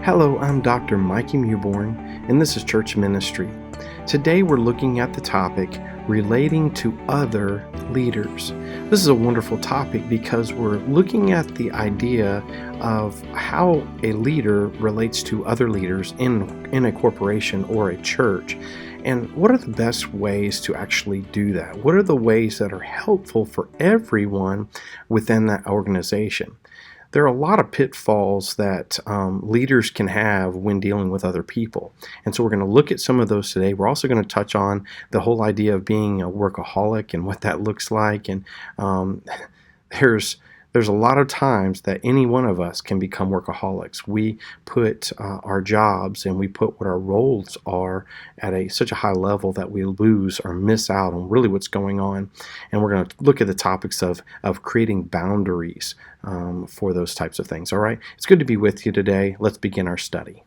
Hello, I'm Dr. Mikey Mewborn, and this is Church Ministry. Today we're looking at the topic relating to other leaders. This is a wonderful topic because we're looking at the idea of how a leader relates to other leaders in a corporation or a church. And what are the best ways to actually do that? What are the ways that are helpful for everyone within that organization? There are a lot of pitfalls that leaders can have when dealing with other people. And so we're going to look at some of those today. We're also going to touch on the whole idea of being a workaholic and what that looks like. And there's a lot of times that any one of us can become workaholics. We put our jobs and we put what our roles are at such a high level that we lose or miss out on really what's going on. And we're going to look at the topics of creating boundaries for those types of things. All right, it's good to be with you today. Let's begin our study.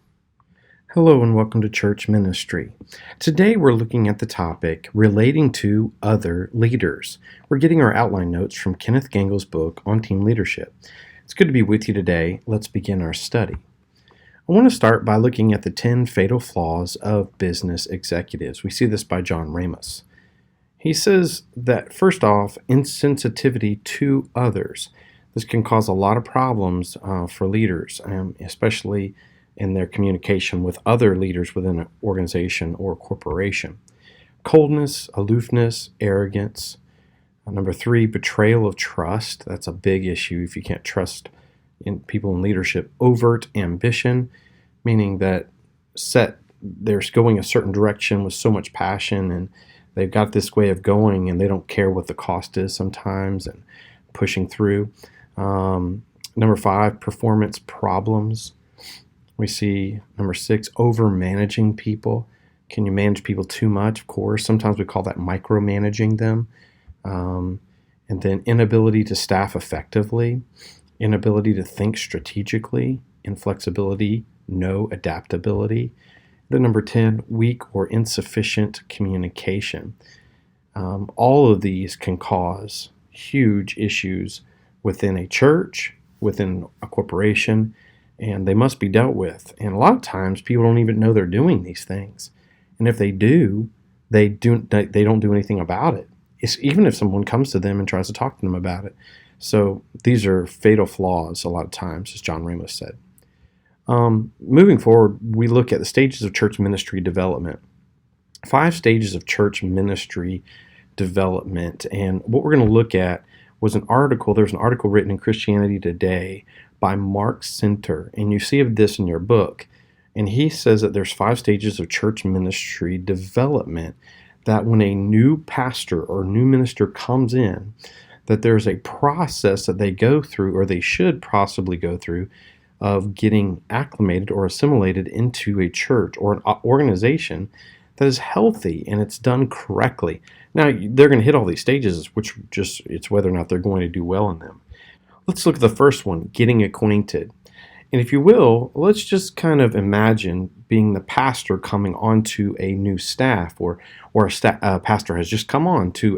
Hello and welcome to Church Ministry. Today we're looking at the topic relating to other leaders. We're getting our outline notes from Kenneth Gangel's book on team leadership. It's good to be with you today. Let's begin our study. I want to start by looking at the 10 fatal flaws of business executives. We see this by John Ramos. He says that first off, insensitivity to others. This can cause a lot of problems for leaders, especially in their communication with other leaders within an organization or corporation. Coldness, aloofness, arrogance. Number 3, betrayal of trust. That's a big issue if you can't trust in people in leadership. Overt ambition, meaning that they're going a certain direction with so much passion and they've got this way of going and they don't care what the cost is sometimes and pushing through. Number 5, performance problems. We see number 6, over-managing people. Can you manage people too much? Of course. Sometimes we call that micromanaging them. And then inability to staff effectively, inability to think strategically, inflexibility, no adaptability. Then number 10, weak or insufficient communication. All of these can cause huge issues within a church, within a corporation, and they must be dealt with. And a lot of times people don't even know they're doing these things. And if they do, they don't do anything about it. It's even if someone comes to them and tries to talk to them about it. So these are fatal flaws a lot of times, as John Ramos said. Moving forward, we look at the stages of church ministry development. 5 stages of church ministry development. And what we're going to look at was an article. There's an article written in Christianity Today by Mark Center, and you see of this in your book. And he says that there's 5 stages of church ministry development, that when a new pastor or new minister comes in, that there's a process that they go through, or they should possibly go through, of getting acclimated or assimilated into a church or an organization that is healthy and it's done correctly. Now, they're going to hit all these stages, which it's whether or not they're going to do well in them. Let's look at the first one, getting acquainted. And if you will, let's just kind of imagine being the pastor coming onto a new staff, or a pastor has just come on to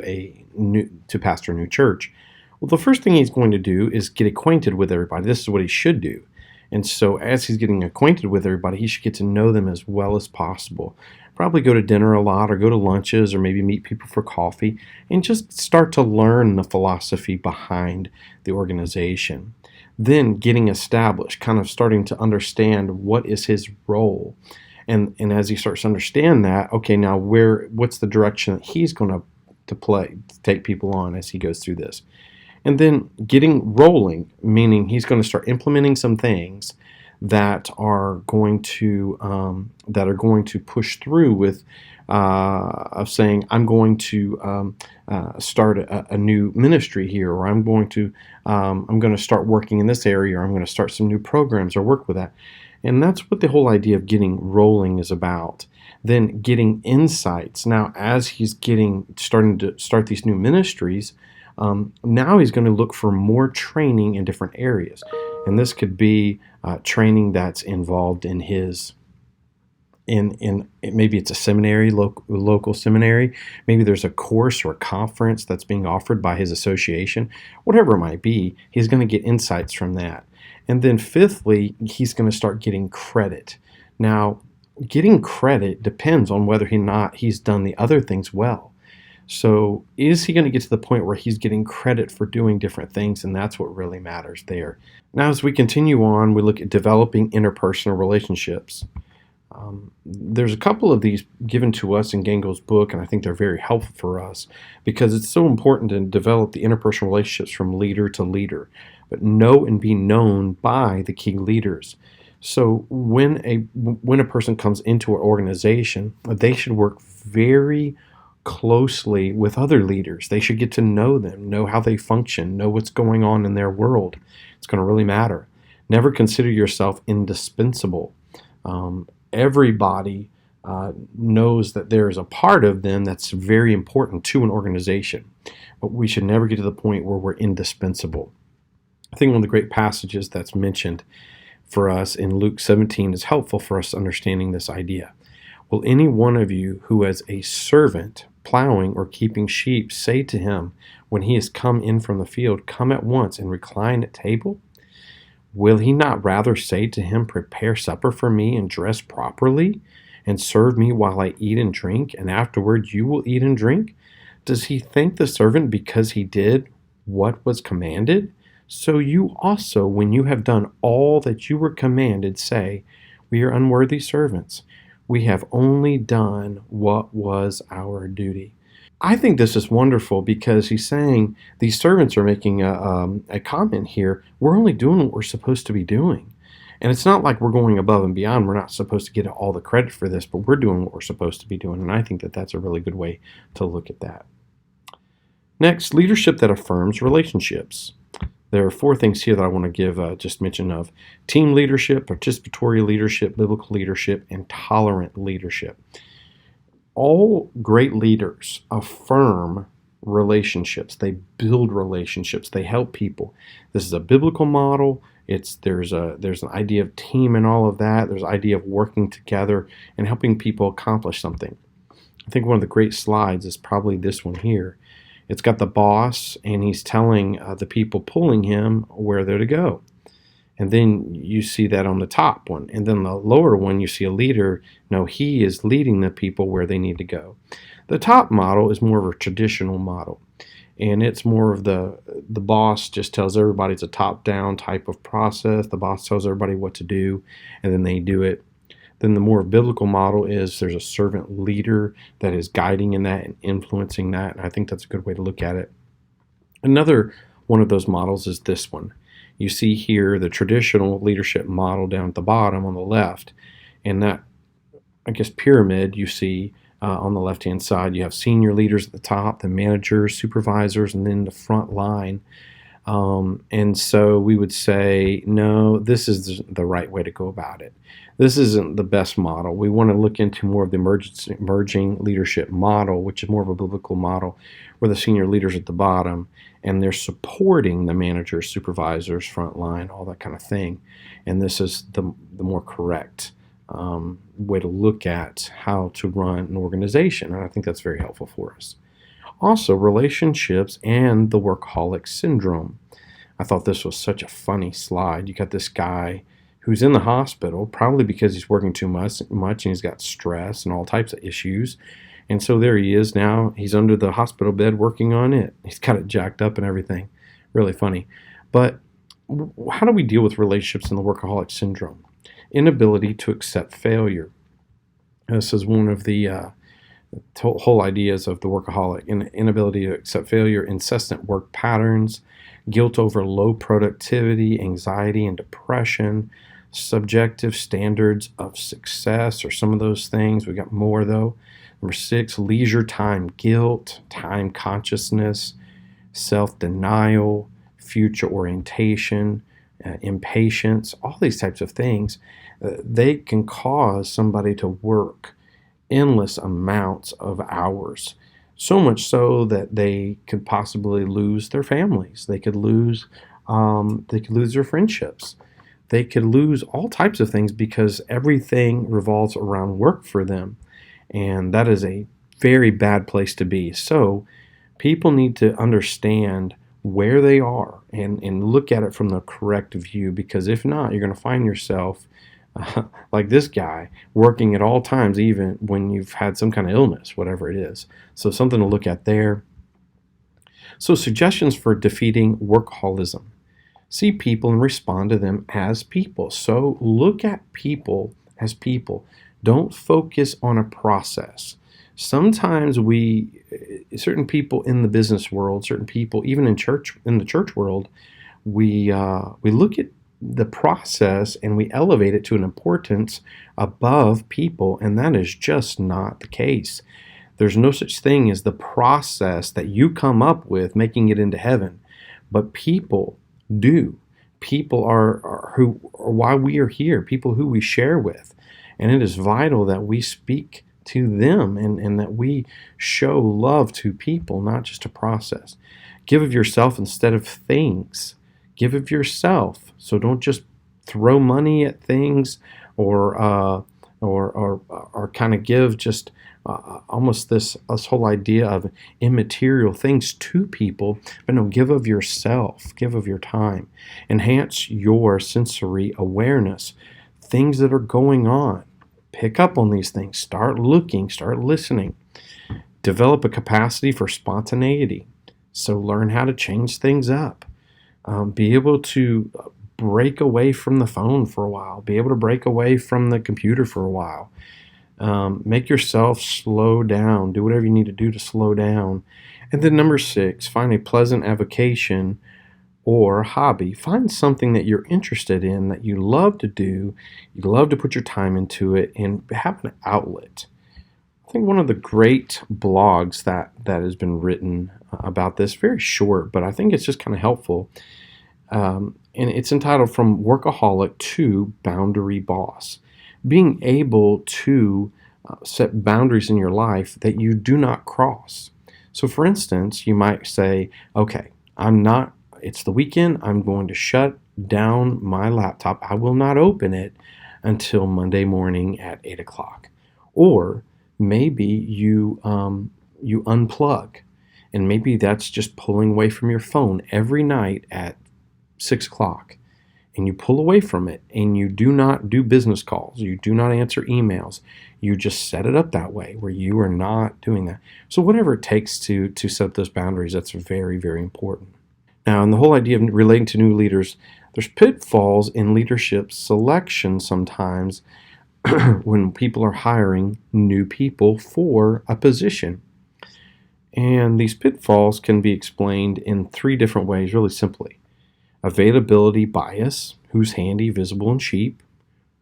pastor a new church. Well, the first thing he's going to do is get acquainted with everybody. This is what he should do. And so as he's getting acquainted with everybody, he should get to know them as well as possible. Probably go to dinner a lot, or go to lunches, or maybe meet people for coffee, and just start to learn the philosophy behind the organization. Then getting established, kind of starting to understand what is his role. And as he starts to understand that, okay, now what's the direction that he's going to take people on as he goes through this. And then getting rolling, meaning he's going to start implementing some things that are going to push through with of saying, I'm going to start a new ministry here, or I'm going to start working in this area, or I'm going to start some new programs or work with that. And that's what the whole idea of getting rolling is about. Then getting insights. Now, as he's starting to start these new ministries, now he's going to look for more training in different areas. And this could be training that's involved in his in maybe it's a seminary, local seminary. Maybe there's a course or a conference that's being offered by his association. Whatever it might be, he's going to get insights from that. And then fifthly, he's going to start getting credit. Now, getting credit depends on whether he's done the other things well. So is he going to get to the point where he's getting credit for doing different things? And that's what really matters there. Now, as we continue on, we look at developing interpersonal relationships. There's a couple of these given to us in Gangel's book, and I think they're very helpful for us because it's so important to develop the interpersonal relationships from leader to leader, but know and be known by the key leaders. So when a person comes into an organization, they should work very closely with other leaders. They should get to know them, know how they function, know what's going on in their world. It's going to really matter. Never consider yourself indispensable. Everybody knows that there is a part of them that's very important to an organization, but we should never get to the point where we're indispensable. I think one of the great passages that's mentioned for us in Luke 17 is helpful for us understanding this idea. Will any one of you who has a servant plowing or keeping sheep say to him when he has come in from the field, come at once and recline at table? Will he not rather say to him, prepare supper for me and dress properly and serve me while I eat and drink, and afterward you will eat and drink? Does he thank the servant because he did what was commanded? So you also, when you have done all that you were commanded, say, we are unworthy servants. We have only done what was our duty. I think this is wonderful because he's saying these servants are making a comment here. We're only doing what we're supposed to be doing. And it's not like we're going above and beyond. We're not supposed to get all the credit for this, but we're doing what we're supposed to be doing. And I think that that's a really good way to look at that. Next, leadership that affirms relationships. There are four things here that I want to give just mention of: team leadership, participatory leadership, biblical leadership, and tolerant leadership. All great leaders affirm relationships. They build relationships. They help people. This is a biblical model. There's an idea of team and all of that. There's an idea of working together and helping people accomplish something. I think one of the great slides is probably this one here. It's got the boss, and he's telling the people pulling him where they're to go. And then you see that on the top one. And then the lower one, you see a leader. No, he is leading the people where they need to go. The top model is more of a traditional model. And it's more of the boss just tells everybody it's a top-down type of process. The boss tells everybody what to do, and then they do it. Then the more biblical model is there's a servant leader that is guiding in that and influencing that. And I think that's a good way to look at it. Another one of those models is this one. You see here the traditional leadership model down at the bottom on the left. And that, I guess, pyramid you see on the left-hand side. You have senior leaders at the top, the managers, supervisors, and then the front line. And so we would say, no, this is the right way to go about it. This isn't the best model. We want to look into more of the emerging leadership model, which is more of a biblical model, where the senior leaders at the bottom, and they're supporting the managers, supervisors, front line, all that kind of thing. And this is the more correct way to look at how to run an organization. And I think that's very helpful for us. Also, relationships and the workaholic syndrome. I thought this was such a funny slide. You got this guy who's in the hospital, probably because he's working too much and he's got stress and all types of issues. And so there he is now. He's under the hospital bed working on it. He's got it jacked up and everything. Really funny. But how do we deal with relationships in the workaholic syndrome? Inability to accept failure. This is one of the whole ideas of the workaholic. Inability to accept failure, incessant work patterns, guilt over low productivity, anxiety and depression, subjective standards of success, or some of those things. We got more though. Number 6, leisure time guilt, time consciousness, self-denial, future orientation, impatience, all these types of things. They can cause somebody to work endless amounts of hours, so much so that they could possibly lose their families. They could lose their friendships. they could lose all types of things because everything revolves around work for them. And that is a very bad place to be. So people need to understand where they are and look at it from the correct view, because if not, you're going to find yourself like this guy working at all times, even when you've had some kind of illness, whatever it is. So something to look at there. So suggestions for defeating workaholism. See people and respond to them as people. So look at people as people. Don't focus on a process. Sometimes certain people in the business world, certain people even in the church world, we look at the process and we elevate it to an importance above people, and that is just not the case. There's no such thing as the process that you come up with making it into heaven, but people do. People are why we are here, people who we share with. And it is vital that we speak to them and that we show love to people, not just a process. Give of yourself instead of things. Give of yourself. So don't just throw money at things or kind of give just almost this whole idea of immaterial things to people, but no, give of yourself, give of your time. Enhance your sensory awareness, things that are going on. Pick up on these things. Start looking, start listening. Develop a capacity for spontaneity. So learn how to change things up. Be able to break away from the phone for a while. Be able to break away from the computer for a while. Make yourself slow down. Do whatever you need to do to slow down. And then number 6, find a pleasant avocation or hobby. Find something that you're interested in, that you love to do. You love to put your time into it and have an outlet. I think one of the great blogs that has been written about this, very short, but I think it's just kind of helpful. And it's entitled From Workaholic to Boundary Boss. Being able to set boundaries in your life that you do not cross. So for instance, you might say, okay, it's the weekend, I'm going to shut down my laptop. I will not open it until Monday morning at 8 o'clock. Or maybe you unplug, and maybe that's just pulling away from your phone every night at 6 o'clock. And you pull away from it and you do not do business calls. You do not answer emails. You just set it up that way where you are not doing that. So whatever it takes to set those boundaries, that's very, very important. Now, in the whole idea of relating to new leaders, there's pitfalls in leadership selection sometimes when people are hiring new people for a position. And these pitfalls can be explained in 3 different ways, really simply. Availability bias, who's handy, visible, and cheap.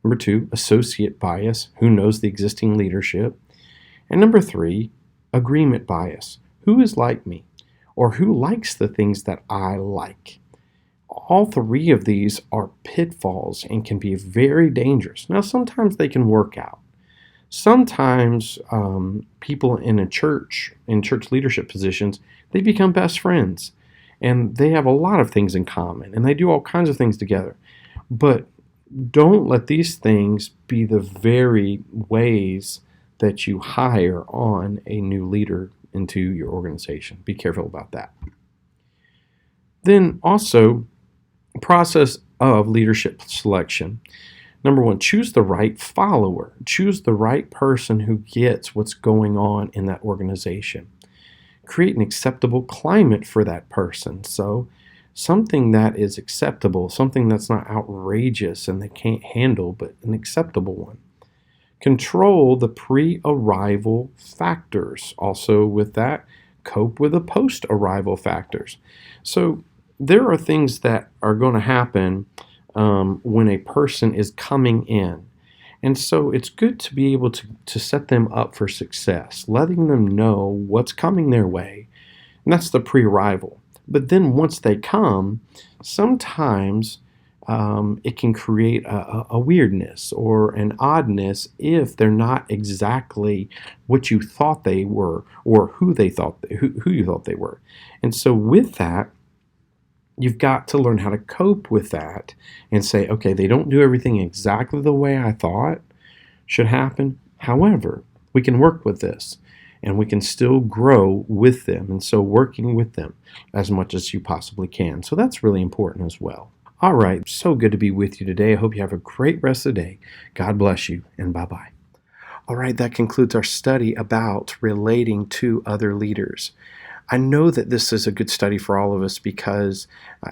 Number 2, associate bias, who knows the existing leadership. And number 3, agreement bias, who is like me, or who likes the things that I like. All 3 of these are pitfalls and can be very dangerous. Now, sometimes they can work out. Sometimes people in church leadership positions, they become best friends. And they have a lot of things in common, and they do all kinds of things together. But don't let these things be the very ways that you hire on a new leader into your organization. Be careful about that. Then also, process of leadership selection. Number 1, choose the right follower. Choose the right person who gets what's going on in that organization. Create an acceptable climate for that person. So something that is acceptable, something that's not outrageous and they can't handle, but an acceptable one. Control the pre-arrival factors. Also with that, cope with the post-arrival factors. So there are things that are going to happen when a person is coming in. And so it's good to be able to set them up for success, letting them know what's coming their way. And that's the pre-arrival. But then once they come, sometimes it can create a weirdness or an oddness if they're not exactly what you thought they were or who you thought they were. And so with that, You've got to learn how to cope with that and say, okay, they don't do everything exactly the way I thought should happen. However, we can work with this and we can still grow with them. And so working with them as much as you possibly can. So that's really important as well. All right, so good to be with you today. I hope you have a great rest of the day. God bless you, and bye-bye. All right, that concludes our study about relating to other leaders. I know that this is a good study for all of us because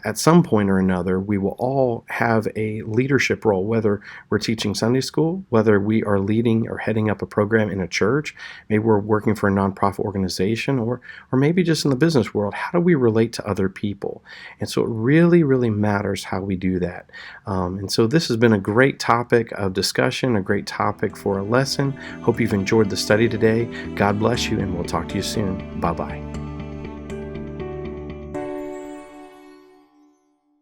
at some point or another, we will all have a leadership role, whether we're teaching Sunday school, whether we are leading or heading up a program in a church, maybe we're working for a nonprofit organization, or maybe just in the business world. How do we relate to other people? And so it really, really matters how we do that. And so this has been a great topic of discussion, a great topic for a lesson. Hope you've enjoyed the study today. God bless you, and we'll talk to you soon. Bye-bye.